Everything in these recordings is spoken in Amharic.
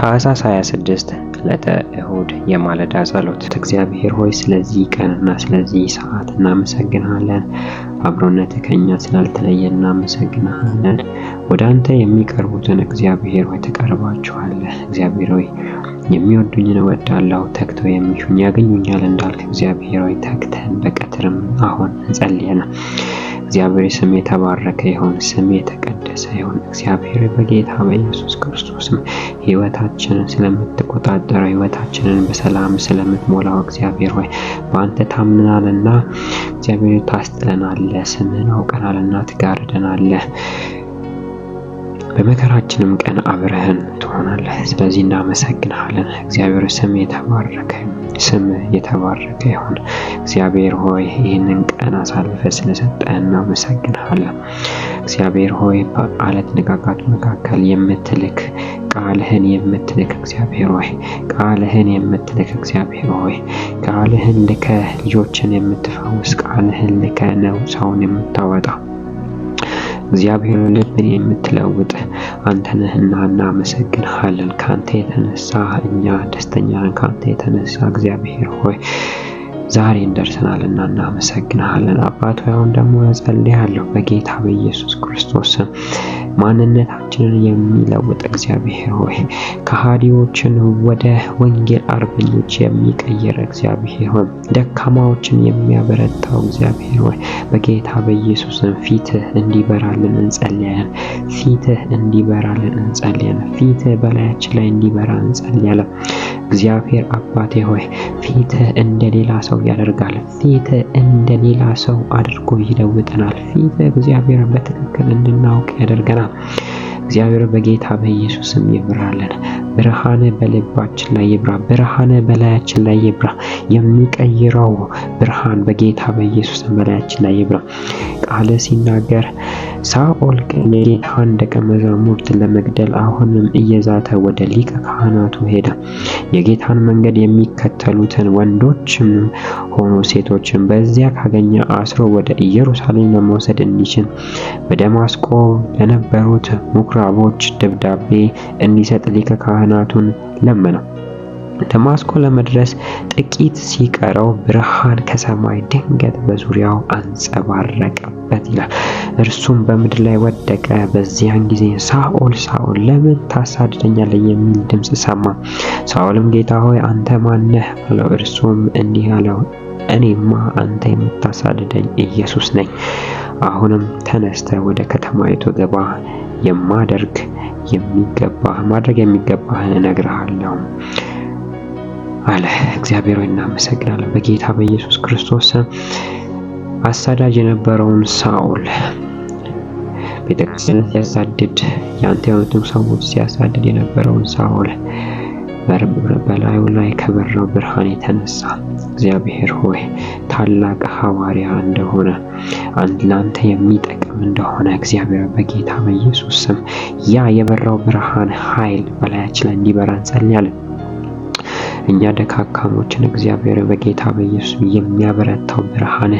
ታኅሳስ 26 ዕለተ እሁድ የማለዳ ጸሎት። እግዚአብሔር ሆይ ስለዚህ ቀንና ስለዚህ ሰዓት እናመሰግናለን። አብሮነትህ ከእኛ ስላልተለየ እናመሰግናለን። ወደ አንተ የሚቀርቡትን እግዚአብሔር ሆይ ትቀርባቸዋለህ። እግዚአብሔር ሆይ የሚወዱኝን እወዳለሁ፣ ተግተው የሚሹኝ ያገኙኛል እንዳልክ እግዚአብሔር ሆይ ተግተን በቀትርም አሁን እንጸልየናል። እግዚአብሔር ስም የተባረከ ይሁን፣ ስም የተቀደሰ ይሁን። እግዚአብሔር በጌታ በኢየሱስ ክርስቶስም ሕይወታችንን ስለምትቆጣጠረው ሕይወታችንን በሰላም ስለምትሞላው እግዚአብሔር ሆይ በአንተ ታምናልና እግዚአብሔር ታስጥለናለህ፣ ስምህን አውቀናልና ትጋርደናለህ። በመከራችንም ቀን አብረህን ትሆናለህ። ስለዚህ እናመሰግንሃለን። እግዚአብሔር ስም የተባረከ የተባረከ ይሁን። እግዚአብሔር ሆይ ይህንን ቀን አሳልፈ ስለሰጠን እናመሰግንሃለን። እግዚአብሔር ሆይ በዓለት ንጋጋቱ መካከል የምትልክ ቃልህን የምትልክ እግዚአብሔር ሆይ ቃልህን የምትልክ እግዚአብሔር ሆይ ቃልህን ልከ ልጆችን የምትፈውስ ቃልህን ልከ ነው ሰውን የምታወጣ እግዚአብሔር ልብን የምትለውጥ አንተ ነህና እናመሰግንሃለን። ካንተ የተነሳ እኛ ደስተኛ ነን። ካንተ የተነሳ እግዚአብሔር ሆይ ዛሬ እንደርሰናልና እናመሰግንሃለን። አባት ሆይ አሁን ደግሞ እጸልያለሁ በጌታ በኢየሱስ ክርስቶስ ማንነታችንን የሚለውጥ እግዚአብሔር ሆይ ከሃዲዎችን ወደ ወንጌል አርበኞች የሚቀይር እግዚአብሔር ሆይ ደካማዎችን የሚያበረታው እግዚአብሔር ሆይ በጌታ በኢየሱስ ፊትህ እንዲበራልን እንጸልያለን። ፊትህ እንዲበራልን እንጸልያለን። ፊትህ በላያችን ላይ እንዲበራ እንጸልያለን። እግዚአብሔር አባቴ ሆይ ፊትህ እንደሌላ ሰው ያደርጋል። ፊትህ እንደሌላ ሰው አድርጎ ይለውጠናል። ፊትህ እግዚአብሔር በትክክል እንድናውቅ ያደርገናል። እግዚአብሔር በጌታ በኢየሱስ ስም ይብራልን። ብርሃን በልባችን ላይ ይብራ። ብርሃን በላያችን ላይ ይብራ። የሚቀይረው ብርሃን በጌታ በኢየሱስ ስም በላያችን ላይ ይብራ። ቃል ሲናገር ሳኦል የጌታን ደቀ መዛሙርት ለመግደል አሁንም እየዛተ ወደ ሊቀ ካህናቱ ሄደ። የጌታን መንገድ የሚከተሉትን ወንዶችም ሆኑ ሴቶችን በዚያ ካገኘ አስሮ ወደ ኢየሩሳሌም ለመውሰድ እንዲችል በደማስቆ ለነበሩት ምኩራቦች ደብዳቤ እንዲሰጥ ሊቀ ካህናቱን ለመነው። ደማስቆ ለመድረስ ጥቂት ሲቀረው ብርሃን ከሰማይ ድንገት በዙሪያው አንጸባረቀበት ይላል። እርሱም በምድር ላይ ወደቀ። በዚያን ጊዜ ሳኦል ሳኦል ለምን ታሳድደኛለህ የሚል ድምፅ ሰማ። ሳኦልም ጌታ ሆይ አንተ ማን ነህ አለው። እርሱም እንዲህ አለው እኔማ አንተ የምታሳድደኝ ኢየሱስ ነኝ። አሁንም ተነስተህ ወደ ከተማይቱ ግባ፣ ማድረግ የሚገባህን እነግርሃለሁ አለ። እግዚአብሔር ሆይ እናመሰግናለን። በጌታ በኢየሱስ ክርስቶስ አሳዳጅ የነበረውን ሳኦል ቤተክርስቲያን ሲያሳድድ ያንተ የሆኑትን ሰዎች ሲያሳድድ የነበረውን ሳኦል በላዩ ላይ ከበራው ብርሃን የተነሳ እግዚአብሔር ሆይ ታላቅ ሐዋርያ እንደሆነ ላንተ የሚጠቅም እንደሆነ እግዚአብሔር በጌታ በኢየሱስ ስም ያ የበራው ብርሃን ኃይል በላያችን ላይ እንዲበራ እንጸልያለን። እኛ ደካካሞችን እግዚአብሔር በጌታ በኢየሱስ የሚያበረታው ብርሃን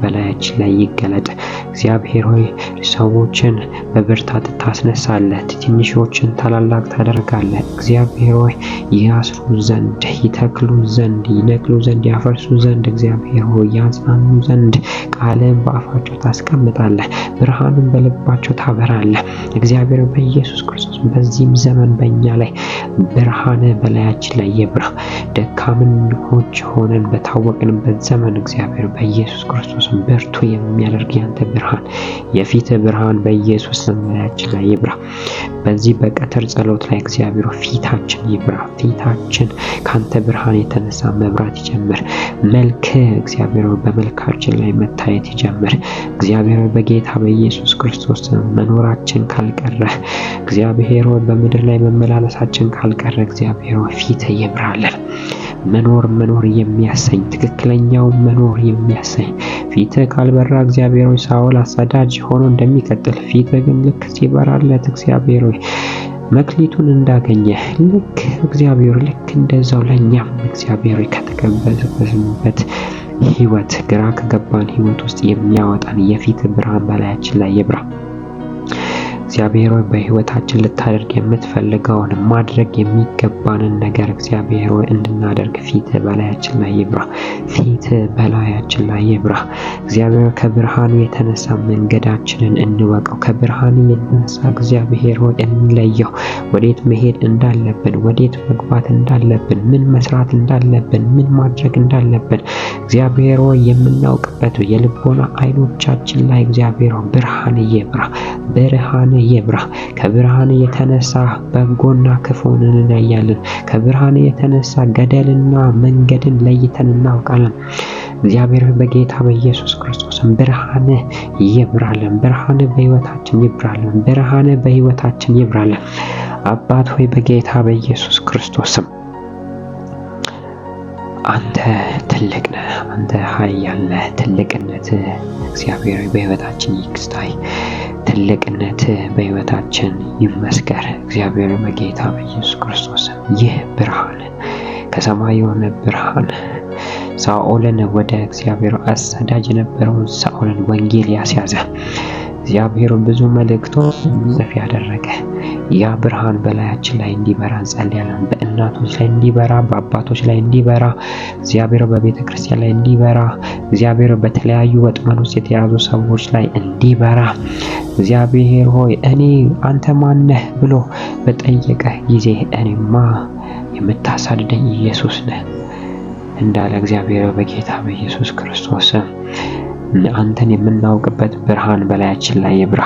በላያችን ላይ ይገለጥ። እግዚአብሔር ሆይ ሰዎችን በብርታት ታስነሳለህ፣ ትንሾችን ታላላቅ ታደርጋለህ። እግዚአብሔር ሆይ ያስሩ ዘንድ፣ ይተክሉ ዘንድ፣ ይነቅሉ ዘንድ፣ ያፈርሱ ዘንድ እግዚአብሔር ሆይ ያጽናኑ ዘንድ ቃልህን በአፋቸው ታስቀምጣለህ፣ ብርሃንን በልባቸው ታበራለህ። እግዚአብሔር በኢየሱስ ክርስቶስ በዚህም ዘመን በእኛ ላይ ብርሃን በላያችን ላይ ይብራ። ደካሞች ሆነን በታወቅንበት ዘመን እግዚአብሔር በኢየሱስ ክርስቶስ ብርቱ የሚያደርግ ያንተ ብርሃን የፊት ብርሃን በኢየሱስ በላያችን ላይ ይብራ። በዚህ በቀትር ጸሎት ላይ እግዚአብሔር ፊታችን ይብራ። ፊታችን ካንተ ብርሃን የተነሳ መብራት ይጀምር። መልክ እግዚአብሔር በመልካችን ላይ መታየት ይጀምር። እግዚአብሔር በጌታ በኢየሱስ ክርስቶስ መኖራችን ካልቀረ እግዚአብሔር በምድር ላይ መመላለሳችን ካልቀረ እግዚአብሔር ፊት ይብራለን። መኖር የሚያሰኝ ትክክለኛው መኖር የሚያሰኝ ፊት ካልበራ እግዚአብሔር ሆይ ሳኦል አሳዳጅ ሆኖ እንደሚቀጥል ፊት ግን ልክ ሲበራለት እግዚአብሔር ሆይ መክሊቱን እንዳገኘ ልክ እግዚአብሔር ልክ እንደዛው ለኛም እግዚአብሔር ሆይ ከተቀበልንበት ህይወት ግራ ከገባን ህይወት ውስጥ የሚያወጣን የፊት ብርሃን በላያችን ላይ ይብራ። እግዚአብሔር ሆይ በህይወታችን ልታደርግ የምትፈልገውን ማድረግ የሚገባንን ነገር እግዚአብሔር ሆይ እንድናደርግ ፊት በላያችን ላይ ይብራ። ፊት በላያችን ላይ ይብራ። እግዚአብሔር ከብርሃኑ የተነሳ መንገዳችንን እንወቀው። ከብርሃኑ የተነሳ እግዚአብሔር ሆይ እንለየው። ወዴት መሄድ እንዳለብን፣ ወዴት መግባት እንዳለብን፣ ምን መስራት እንዳለብን፣ ምን ማድረግ እንዳለብን እግዚአብሔር ሆይ የምናውቅበት የልቦና አይኖቻችን ላይ እግዚአብሔር ሆይ ብርሃን ይብራ። ብርሃን ይብራ። ከብርሃን የተነሳ በጎና ክፉን እንለያለን። ከብርሃን የተነሳ ገደልና መንገድን ለይተን እናውቃለን። እግዚአብሔር በጌታ በኢየሱስ ክርስቶስም ብርሃን ይብራልን። ብርሃን በህይወታችን ይብራልን። ብርሃን በህይወታችን ይብራልን። አባት ሆይ በጌታ በኢየሱስ ክርስቶስም አንተ ትልቅ ነህ። አንተ ኃያል ነህ። ትልቅነት እግዚአብሔር በህይወታችን ይክስታይ። ትልቅነት በህይወታችን ይመስከር። እግዚአብሔር በጌታ በኢየሱስ ክርስቶስ ይህ ብርሃን ከሰማይ የሆነ ብርሃን ሳኦልን ወደ እግዚአብሔር አሳዳጅ የነበረውን ሳኦልን ወንጌል ያስያዘ እግዚአብሔር ብዙ መልእክቶች ጽፍ ያደረገ ያ ብርሃን በላያችን ላይ እንዲበራ እንጸልያለን። በእናቶች ላይ እንዲበራ፣ በአባቶች ላይ እንዲበራ፣ እግዚአብሔር በቤተ ክርስቲያን ላይ እንዲበራ፣ እግዚአብሔር በተለያዩ ወጥመድ ውስጥ የተያዙ ሰዎች ላይ እንዲበራ እግዚአብሔር ሆይ አንተ ማነህ ብሎ በጠየቀ ጊዜ እኔማ የምታሳድደኝ ኢየሱስ ነህ እንዳለ እግዚአብሔር በጌታ በኢየሱስ ክርስቶስ አንተን የምናውቅበት ብርሃን በላያችን ላይ ይብራ።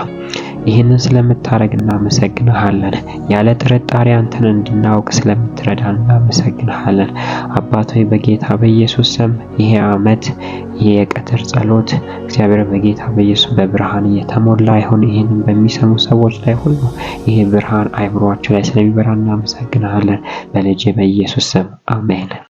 ይህንን ስለምታረግ እናመሰግንሃለን። ያለ ጥርጣሬ አንተን እንድናውቅ ስለምትረዳን እናመሰግንሃለን። አባት ሆይ በጌታ በኢየሱስ ስም ይሄ ዓመት ይሄ የቀትር ጸሎት እግዚአብሔር በጌታ በኢየሱስ በብርሃን እየተሞላ ይሁን። ይህንን በሚሰሙ ሰዎች ላይ ሁሉ ይሄ ብርሃን አይምሯቸው ላይ ስለሚበራ እናመሰግንሃለን። በልጄ በኢየሱስ ስም አሜን።